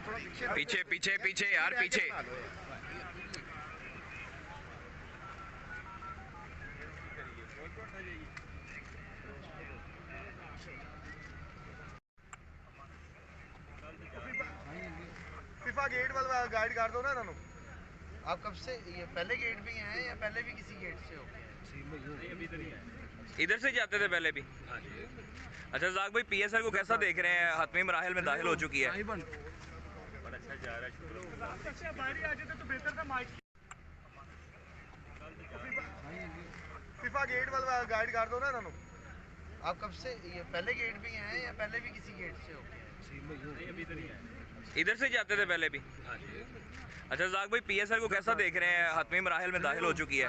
पीछे पीछे पीछे यार पीछे। फीफा गेट वाला गाइड कर दो ना इन्हों। आप कब से ये पहले गेट भी हैं या पहले भी किसी गेट से हो? इधर से जाते थे पहले भी। अच्छा जाक भाई, पीएसएल को कैसा देख रहे हैं? हतमी मराहिल में दाखिल हो चुकी है। बड़ा अच्छा जा रहा है, शुक्र। अच्छा बाहरी आ जाते तो बेहतर था। माइक फीफा गेट वाला गाइड कर दो ना इन्हों। आप कब से ये पहले गेट भी हैं या पहले भी किसी गेट से हो? इधर से जाते थे पहले भी। अच्छा जाक भाई, पीएसएल को कैसा देख रहे हैं? हतमी मराहिल में दाखिल हो चुकी है।